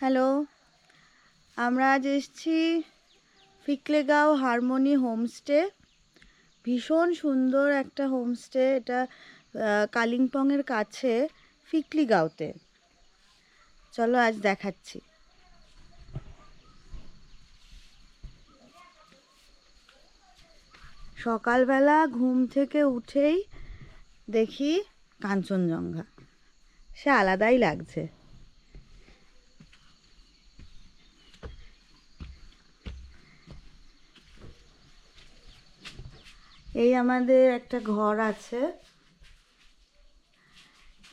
Hello, আমরা আজ এসেছি ফিকলেগাঁও হারমোনি হোমস্টে। ভীষণ সুন্দর একটা হোমস্টে এটা, কালিম্পংয়ের কাছে ফিকলিগাঁওতে। চলো আজ দেখাচ্ছি। সকালবেলা ঘুম থেকে উঠেই দেখি কাঞ্চনজঙ্ঘা, সে আলাদাই লাগছে। এই আমাদের একটা ঘর আছে,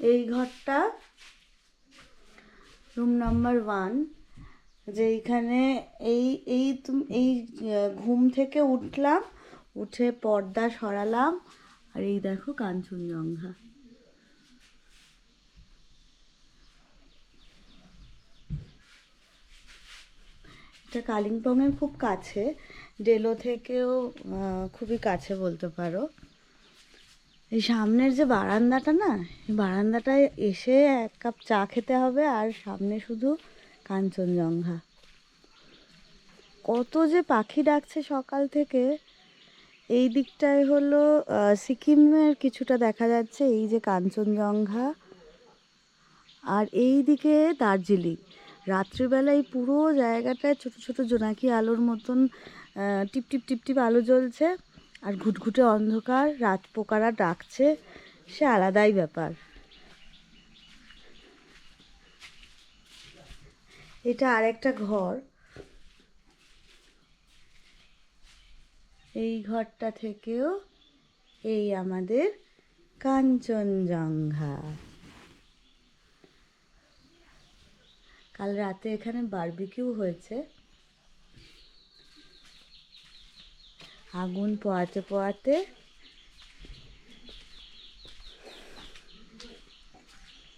এই ঘরটা রুম নাম্বার 1। যেইখানে এই এই এই ঘুম থেকে উঠলাম, উঠে পর্দা সরালাম, আর এই দেখো কাঞ্চনজঙ্ঘা। এটা কালিম্পংয়ের খুব কাছে, ডেলো থেকেও খুবই কাছে বলতে পারো। এই সামনের যে বারান্দাটা না, এই বারান্দাটায় এসে এক কাপ চা খেতে হবে, আর সামনে শুধু কাঞ্চনজঙ্ঘা। কত যে পাখি ডাকছে সকাল থেকে। এই দিকটায় হলো সিকিমের কিছুটা দেখা যাচ্ছে, এই যে কাঞ্চনজঙ্ঘা, আর এই দিকে দার্জিলিং। রাত্রিবেলায় পুরো জায়গাটায় ছোট ছোট জোনাকি আলোর মতন টিপ টিপ টিপ টিপ আলো জ্বলছে, আর ঘুটঘুটে অন্ধকার, রাত পোকারা ডাকছে, সে আলাদাই ব্যাপার। এটা আরেকটা ঘর, এই ঘরটা থেকেও এই আমাদের কাঞ্চনজঙ্ঘা। কাল রাতে এখানে বারবিকিউ হয়েছে, আগুন পোয়াতে পোয়াতে।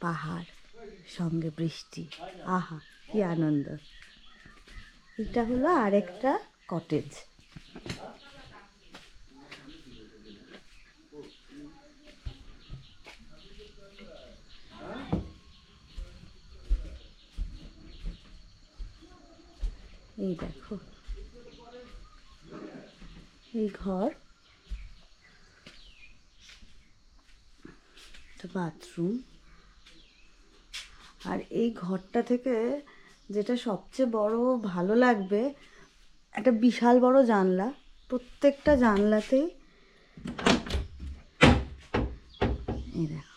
পাহাড় সঙ্গে বৃষ্টি, আহা কি আনন্দ। এটা হলো আরেকটা কটেজ। এই দেখো, এই ঘর, এটা বাথরুম। আর এই ঘরটা থেকে যেটা সবচেয়ে বড় ভালো লাগবে, একটা বিশাল বড় জানলা, প্রত্যেকটা জানলাতেই এই দেখো।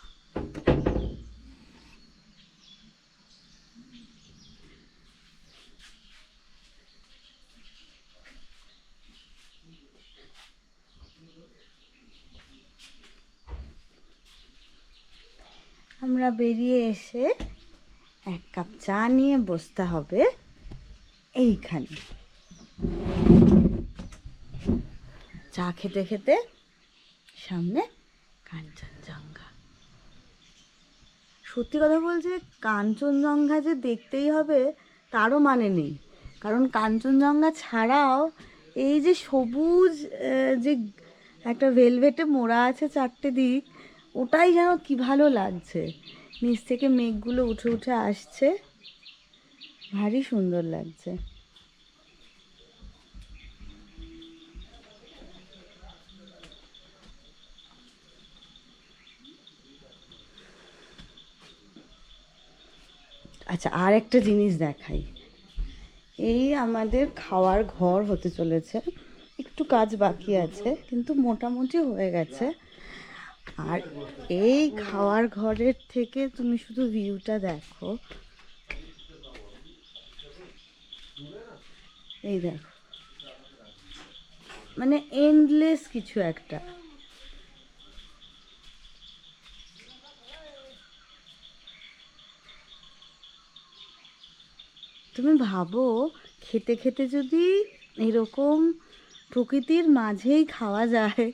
আমরা বেরিয়ে এসে এক কাপ চা নিয়ে বসতে হবে এইখানে। চা খেতে খেতে সামনে কাঞ্চনজঙ্ঘা। সত্যি কথা বলছে, কাঞ্চনজঙ্ঘা যে দেখতেই হবে তারও মানে নেই, কারণ কাঞ্চনজঙ্ঘা ছাড়াও এই যে সবুজ, যে একটা ভেলভেটে মোড়া আছে চারটে দিক, ওটাই যেন কি ভালো লাগছে। নিচ থেকে মেঘগুলো উঠে উঠে আসছে, ভারী সুন্দর লাগছে। আচ্ছা, আর একটা জিনিস দেখাই। এই আমাদের খাওয়ার ঘর হতে চলেছে, একটু কাজ বাকি আছে কিন্তু মোটামুটি হয়ে গেছে। আর এই খাওয়ার ঘরের থেকে তুমি শুধু ভিউটা দেখো, এই দেখো, মানে এন্ডলেস কিছু একটা। তুমি ভাবো, খেতে খেতে যদি এরকম প্রকৃতির মাঝেই খাওয়া যায়,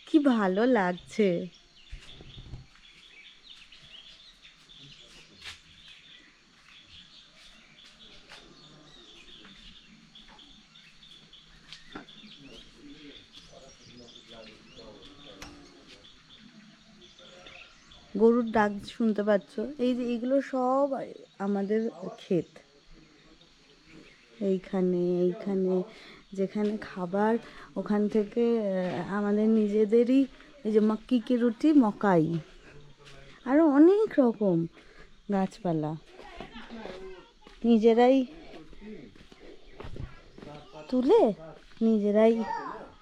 কি ভালো লাগছে। গরুর ডাক শুনতে পাচ্ছ, এই যে এগুলো সব আমাদের ক্ষেত। এইখানে এইখানে যেখানে খাবার ওখান থেকে আমাদের নিজেদেরই এই যে মাক্কি কি রুটি, মকাই, আরও অনেক রকম গাছপালা নিজেরাই তুলে নিজেরাই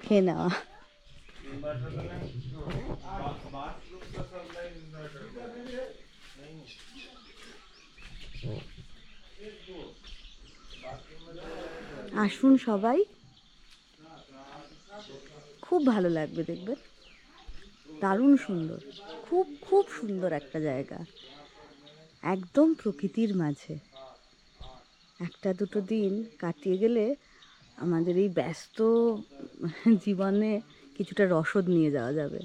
খেয়ে নেওয়া। আসুন সবাই, খুব ভালো লাগবে, দেখবেন দারুণ সুন্দর, খুব খুব সুন্দর একটা জায়গা, একদম প্রকৃতির মাঝে। একটা দুটো দিন কাটিয়ে গেলে আমাদের এই ব্যস্ত জীবনে কিছুটা রসদ নিয়ে যাওয়া যাবে।